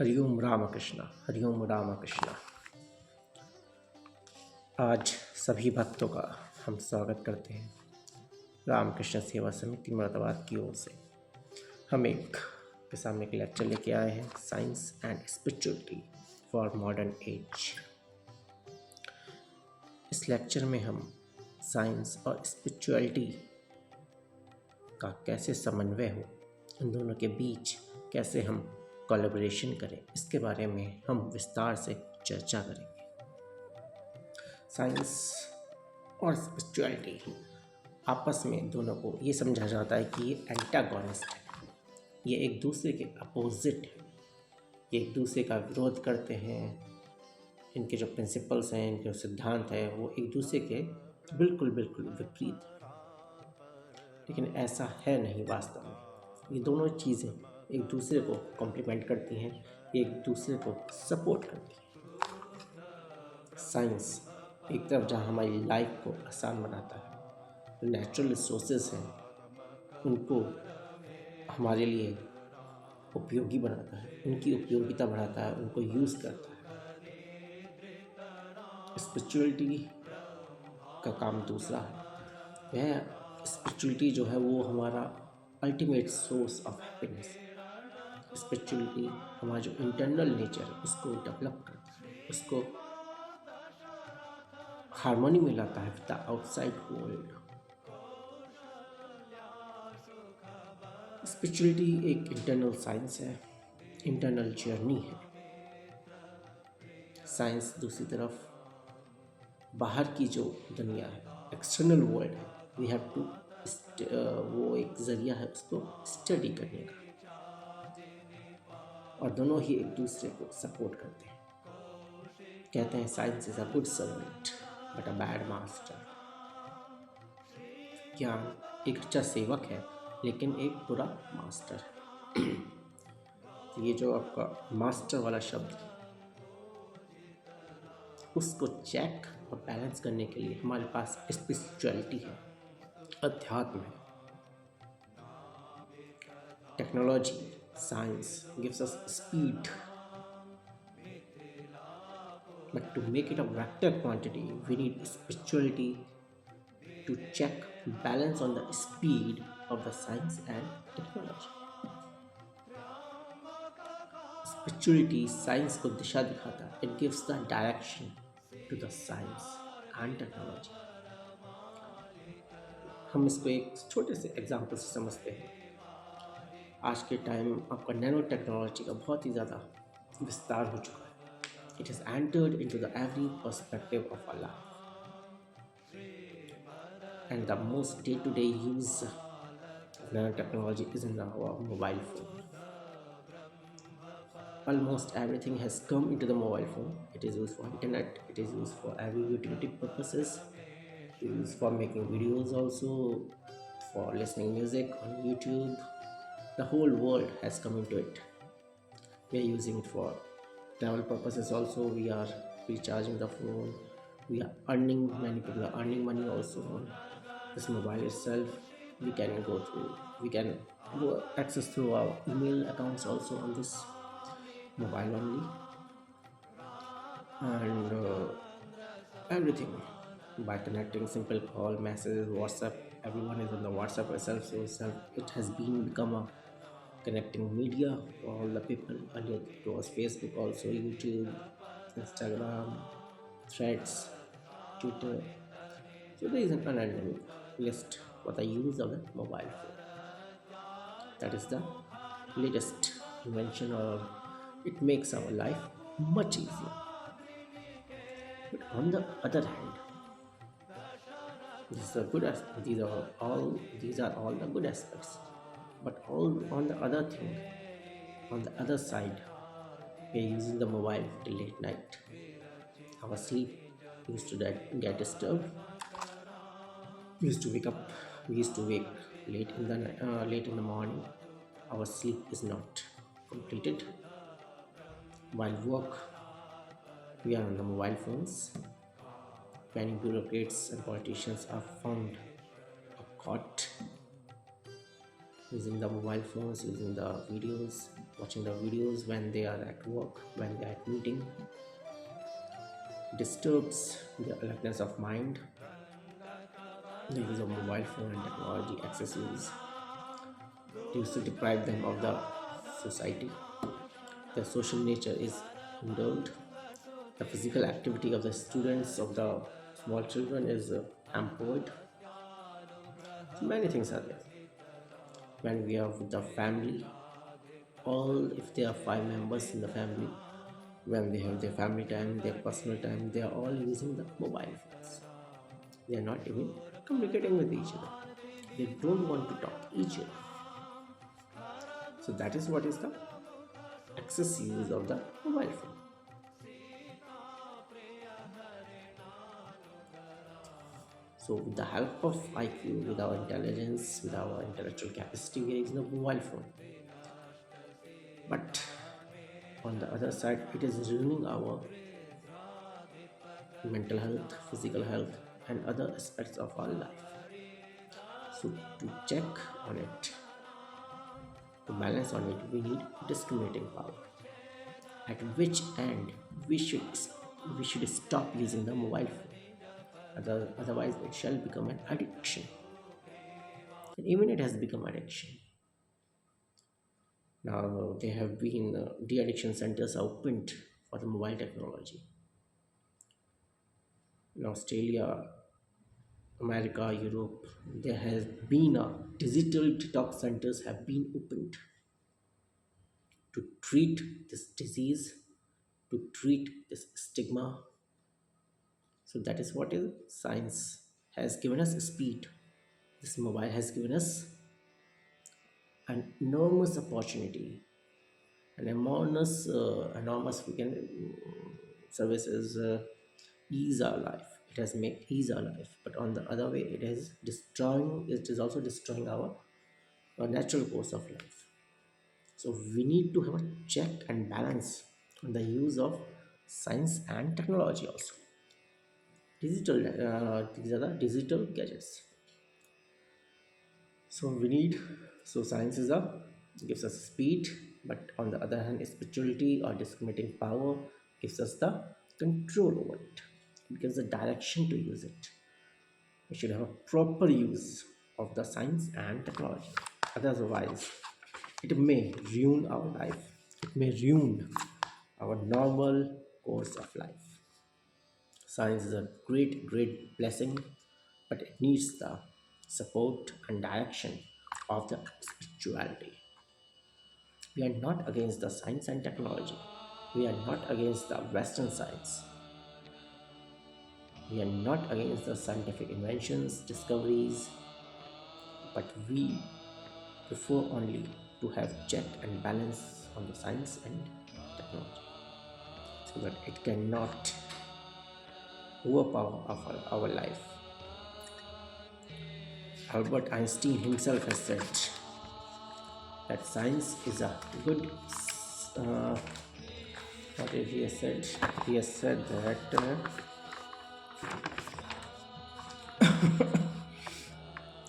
हरिओम रामकृष्ण। हरिओम रामकृष्ण। आज सभी भक्तों का हम स्वागत करते हैं रामकृष्ण सेवा समिति मुरादाबाद की ओर से। हम के सामने एक लेक्चर लेके आए हैं, science and spirituality for modern age. इस लेक्चर में हम साइंस और स्पिरिचुअलिटी का कैसे समन्वय हो, इन दोनों के बीच कैसे हम कोलैबोरेशन करें, इसके बारे में हम विस्तार से चर्चा करेंगे। साइंस और स्पिरिचुअलिटी आपस में दोनों को ये समझा जाता है कि ये एंटागोनिस्ट है, ये एक दूसरे के अपोजिट है, ये एक दूसरे का विरोध करते हैं। इनके जो प्रिंसिपल्स हैं, इनके जो सिद्धांत हैं, वो एक दूसरे के बिल्कुल विपरीत है। लेकिन ऐसा है नहीं वास्तव में। ये दोनों चीज़ें एक दूसरे को कॉम्प्लीमेंट करती हैं, एक दूसरे को सपोर्ट करती हैं। साइंस एक तरफ जहाँ हमारी लाइफ को आसान बनाता है, जो नेचुरल रिसोर्सेज हैं उनको हमारे लिए उपयोगी बनाता है, उनकी उपयोगिता बढ़ाता है, उनको यूज़ करता है। स्पिरिचुअलिटी का काम दूसरा है। वह स्पिरिचुअलिटी जो है वो हमारा अल्टीमेट सोर्स ऑफ हैप्पीनेस है। स्पिरिचुअलिटी हमारा जो इंटरनल नेचर है उसको डेवलप करता है, उसको हार्मनी में लाता है with the outside world. Spirituality एक इंटरनल साइंस है, इंटरनल जर्नी है। साइंस दूसरी तरफ बाहर की जो दुनिया है, एक्सटर्नल वर्ल्ड है, वी हैव टू वो एक ज़रिया है उसको स्टडी करने का, और दोनों ही एक दूसरे को सपोर्ट करते हैं। कहते हैं science is a good servant but a bad master. ज्ञान एक अच्छा सेवक है लेकिन एक बुरा मास्टर है। तो ये जो आपका मास्टर वाला शब्द है, उसको चेक और बैलेंस करने के लिए हमारे पास स्पिरिचुअलिटी है, अध्यात्म है। Technology, science gives us speed, but to make it a vector quantity we need spirituality to check balance on the speed of the science and technology. Spirituality science को दिशा दिखाता है, it gives the direction to the science and technology. हम इसको एक छोटे से example से समझते हैं। आज के टाइम आपका नैनो टेक्नोलॉजी का बहुत ही ज़्यादा विस्तार हो चुका है। It has entered into the every perspective of our life, and the most day-to-day use of nanotechnology is in our mobile phone. Almost everything has come into the mobile phone. It is used for internet, it is used for every utility purposes, it is used for making videos also, for listening music on YouTube. The whole world has come into it. We are using it for travel purposes also. We are recharging the phone, we are earning, many people are earning money also on this mobile itself. We can go access through our email accounts also on this mobile only, and everything by connecting simple call, message, WhatsApp. Everyone is on the WhatsApp itself, so it has become a connecting media for all the people. Earlier it was Facebook, also YouTube, Instagram, Threads, Twitter. So there is an unending list for the use of the mobile phone. That is the latest invention, or it makes our life much easier. But on the other hand, these are all the good aspects. But all on the other thing, on the other side, we are using the mobile till late night. Our sleep used to get disturbed. We used to wake up. We used to wake late in the morning. Our sleep is not completed. While work, we are on the mobile phones. Many bureaucrats and politicians are found or caught using the mobile phones, using the videos, watching the videos when they are at work, when they are at meeting, disturbs their alertness of mind. The use of mobile phone and technology excess use used to deprive them of the society. The social nature is indulged. The physical activity of the students, of the small children, is hampered. So many things are there. When we are with the family, all if there are 5 members in the family, when they have their family time, their personal time, they are all using the mobile phones. They are not even communicating with each other. They don't want to talk each other. So that is what is the excess use of the mobile phone. So with the help of IQ, with our intelligence, with our intellectual capacity, we are using the mobile phone. But on the other side, it is ruining our mental health, physical health, and other aspects of our life. So to check on it, to balance on it, we need discriminating power. At which end we should stop using the mobile phone. Otherwise, it shall become an addiction. And even it has become addiction. Now there have been de-addiction centers opened for the mobile technology in Australia, America, Europe. There has been a digital detox centers have been opened to treat this disease, to treat this stigma. So that is what is science has given us speed. This mobile has given us an enormous opportunity, an enormous we can services ease our life. It has made ease our life, but on the other way, it is destroying. It is also destroying our natural course of life. So we need to have a check and balance on the use of science and technology also. These are the digital gadgets. So we need, so science is a gives us speed, but on the other hand, spirituality or discriminating power gives us the control over it. It gives the direction to use it. We should have a proper use of the science and technology. Otherwise, it may ruin our life. It may ruin our normal course of life. Science is a great, great blessing, but it needs the support and direction of the spirituality. We are not against the science and technology. We are not against the Western science. We are not against the scientific inventions, discoveries, but we prefer only to have check and balance on the science and technology so that it cannot overpower our life. Albert Einstein himself has said that science is a good. Uh, what did he has said? He has said that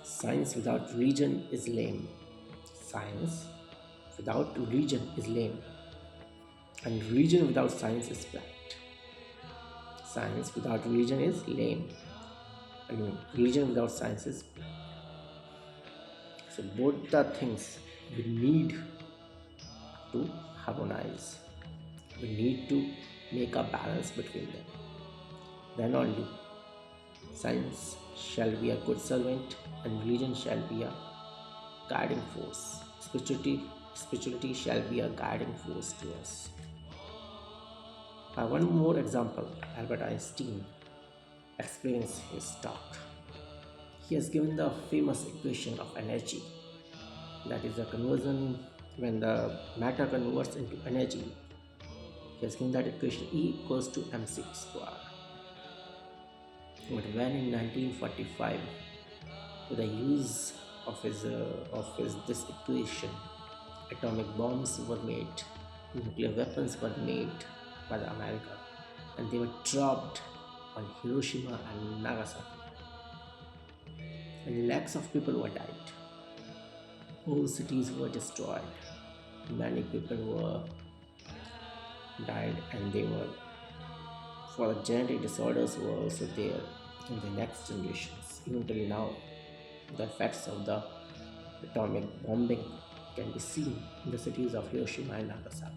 science without religion is lame. Science without religion is lame, and religion without science is blind. Science without religion is lame, and religion without science is blind. So both the things we need to harmonize. We need to make a balance between them. Then only science shall be a good servant and religion shall be a guiding force. Spirituality shall be a guiding force to us. One more example, Albert Einstein explains his talk. He has given the famous equation of energy, that is the conversion when the matter converts into energy. He has given that equation E equals to mc square. But when in 1945, with the use of his this equation, atomic bombs were made, nuclear weapons were made by the America, and they were dropped on Hiroshima and Nagasaki, and lakhs of people were died. Whole cities were destroyed. many people were died, and they were for the genetic disorders were also there in the next generations. Even till now, the effects of the atomic bombing can be seen in the cities of Hiroshima and Nagasaki.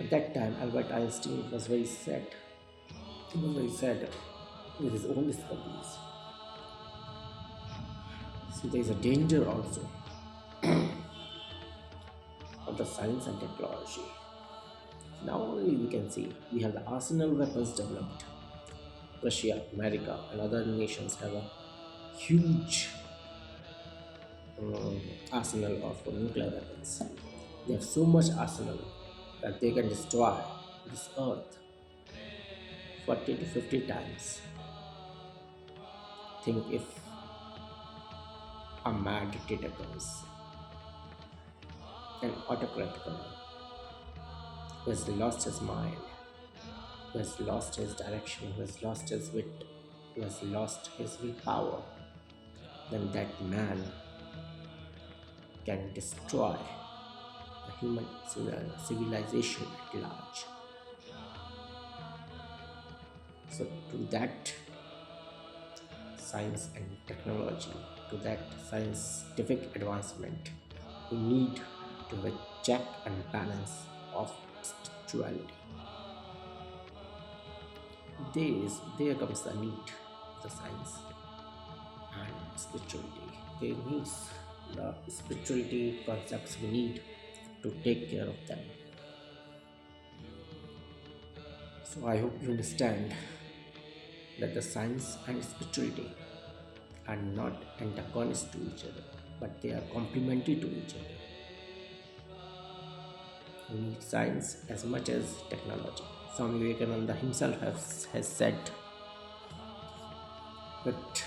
At that time, Albert Einstein was very sad. He was very sad with his own discoveries. So there is a danger also of the science and technology. Now only we can see we have the arsenal weapons developed. Russia, America, and other nations have a huge um, arsenal of nuclear weapons. They have so much arsenal that they can destroy this earth 40 to 50 times. Think if a mad dictator comes, an autocrat comes, who has lost his mind, who has lost his direction, who has lost his wit, who has lost his willpower, then that man can destroy the human civilization at large. So, to that science and technology, to that scientific advancement, we need to have a check and balance of spirituality. There comes the need of the science and spirituality. There needs the spirituality concepts we need to take care of them. So I hope you understand that the science and spirituality are not antagonists to each other, but they are complementary to each other. We need science as much as technology. Swami Vivekananda himself has said that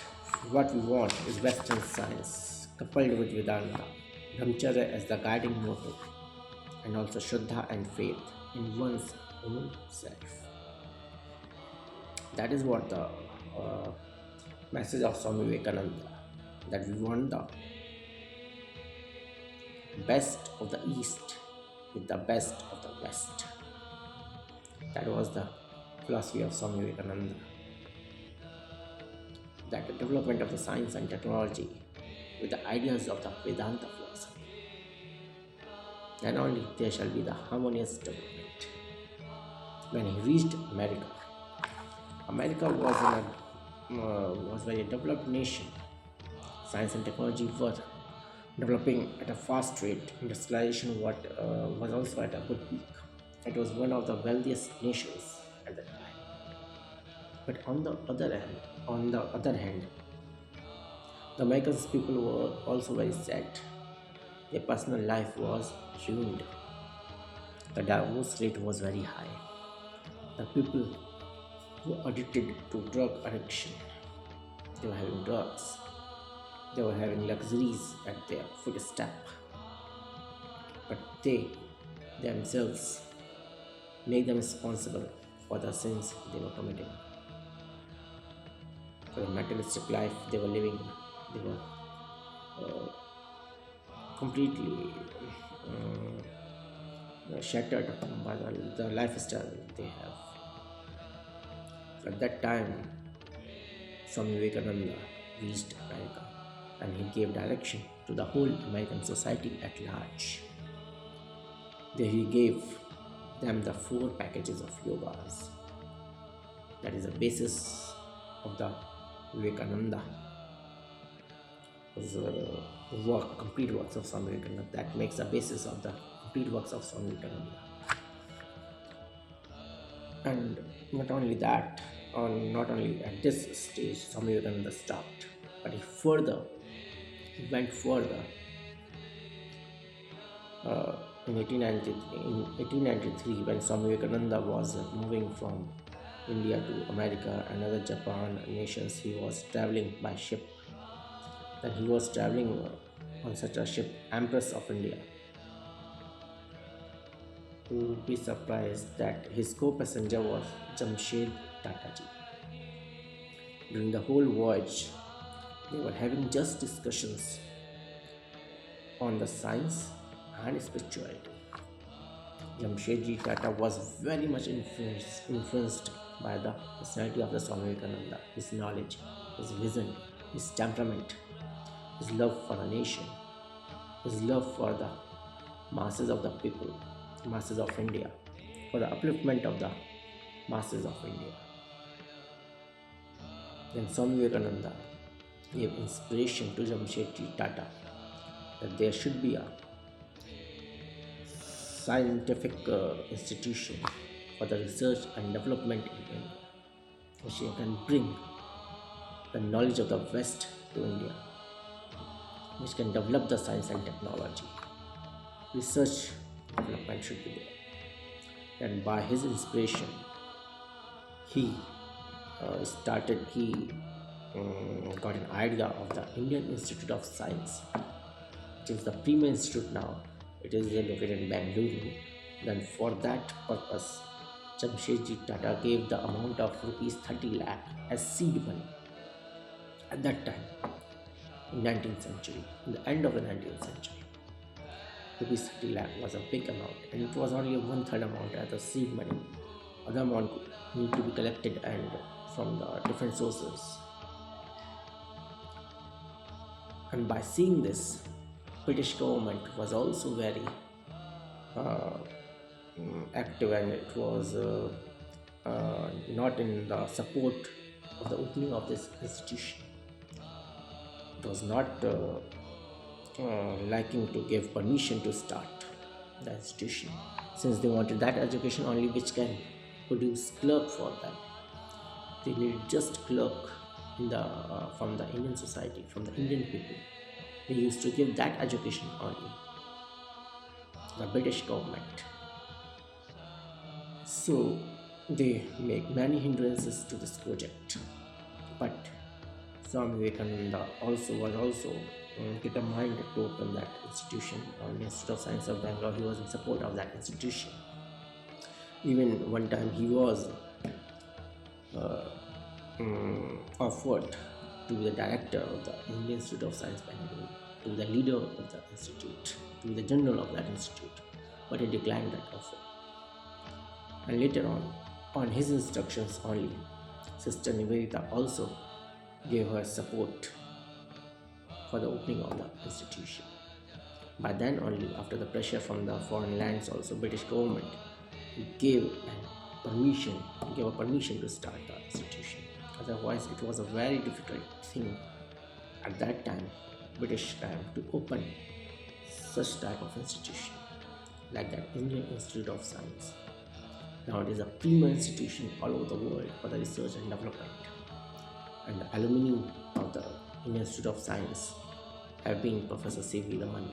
what we want is Western science coupled with Vedanta, Brahmacharya as the guiding motto, and also Shraddha and faith in one's own self. That is what the message of Swami Vivekananda, that we want the best of the East with the best of the West. That was the philosophy of Swami Vivekananda. That the development of the science and technology with the ideas of the Vedanta philosophy. Then only there shall be the harmonious development. When he reached America, America was very developed nation. Science and technology were developing at a fast rate. Industrialization was also at a good peak. It was one of the wealthiest nations at that time. But on the other hand, the American people were also very sad. Their personal life was ruined. The divorce rate was very high. The people were addicted to drug addiction. They were having drugs. They were having luxuries at their footstep. But they themselves made them responsible for the sins they were committing. For the materialistic life they were living, they were completely shattered by the lifestyle they have. So at that time, Swami Vivekananda reached America and he gave direction to the whole American society at large. There he gave them the 4 packages of yogas. That is the basis of the Vivekananda complete works of Swami Vivekananda. That makes the basis of the complete works of Swami Vivekananda. And not only that, or not only at this stage, Swami Vivekananda stopped, but he went further. In 1893, when Swami Vivekananda was moving from India to America and other Japan nations, he was traveling by ship. Then he was traveling on such a ship, Empress of India. You would be surprised that his co-passenger was Jamshed Tataji. During the whole voyage, they were having just discussions on the science and spirituality. Jamshedji Tata was very much influenced by the personality of the Swami Vivekananda, his knowledge, his vision, his temperament, his love for the nation, his love for the masses of the people, masses of India, for the upliftment of the masses of India. Then Swami Vivekananda gave inspiration to Jamshedji Tata that there should be a scientific institution for the research and development in India, which can bring the knowledge of the West to India, which can develop the science and technology. Research development should be there. And by his inspiration, he got an idea of the Indian Institute of Science, which is the premier institute now. It is located in Bangalore. Then for that purpose, Jamshedji Tata gave the amount of rupees 30 lakh as seed money at that time in 19th century, in the end of the 19th century. Rupees 30 lakh was a big amount, and it was only a one-third amount as a seed money. Other amount need to be collected and from the different sources. And by seeing this, British government was also very active, and it was not in the support of the opening of this institution. It was not liking to give permission to start the institution, since they wanted that education only which can produce clerk for them. They needed just clerk in the from the Indian society, from the Indian people. They used to give that education only, the British government. So they make many hindrances to this project. But Swami Vivekananda was also determined to open that institution on the Institute of Science of Bangalore. He was in support of that institution. Even one time he was offered to be the director of the Indian Institute of Science Bangalore, to be the leader of the institute, to be the general of that institute, but he declined that offer. And later on his instructions only, Sister Nivedita also gave her support for the opening of the institution. By then only, after the pressure from the foreign lands also, British government gave a permission to start the institution. Otherwise, it was a very difficult thing at that time, British time, to open such type of institution like that Indian Institute of Science. Now it is a premier institution all over the world for the research and development. And the alumni of the Indian Institute of Science have been Professor C.V. Raman,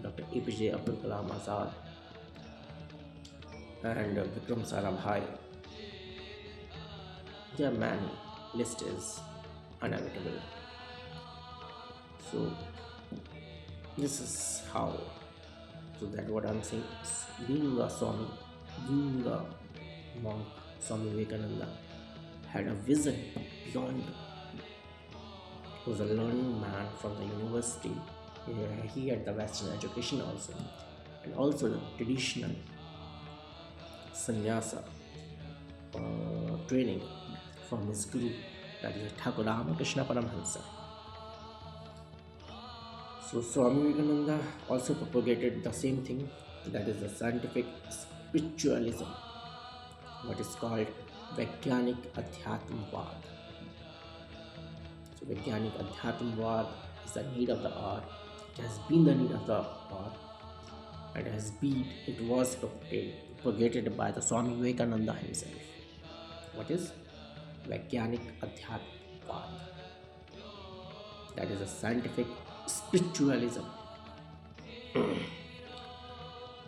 Dr. APJ Abdul Kalam Azad, and Vikram Sarabhai. There are many. List is unavoidable. So this is how. So that what I'm saying is, being a Swami, being a monk, Swami Vivekananda had a vision beyond. He was a learning man from the university. He had the Western education also, and also the traditional sannyasa training from his guru, that is Thakur Ramakrishna Paramhansa. So Swami Vivekananda also propagated the same thing, that is the scientific spiritualism, what is called Vaigyanik Adhyatmavad. So Vaigyanik Adhyatmavad is the need of the hour. It has been the need of the hour, and it was propagated by the Swami Vivekananda himself. What is Vaigyanik Adhyatmavad? That is a scientific spiritualism.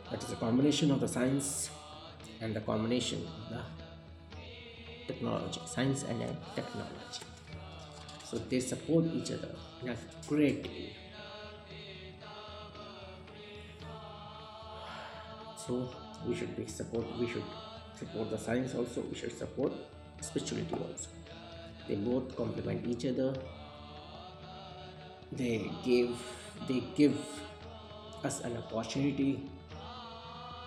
That is a combination of the science and the combination of the technology, science and technology. So they support each other in a great degree. So we should support the science also, we should support spirituality also. They both complement each other. They give us an opportunity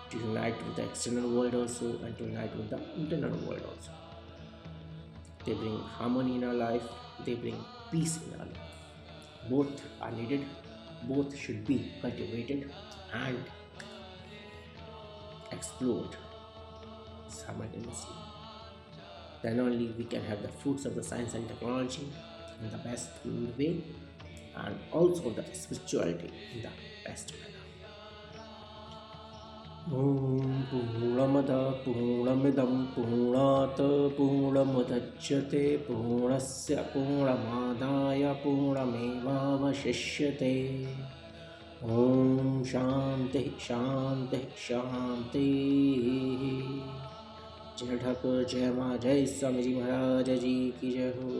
to unite with the external world also and to unite with the internal world also. They bring harmony in our life, they bring peace in our life. Both are needed, both should be cultivated and explored simultaneously. Then only we can have the fruits of the science and technology in the best way, and also the spirituality in the best manner. ॐ पूर्णमदः पूर्णमिदं पूर्णात् पूर्णमुदच्यते पूर्णस्य पूर्णमादाय पूर्णमेवावशिष्यते ॐ शांति शांति शांति। जय ठाकुर जय माँ जय स्वामी जी महाराज जी की जय हो।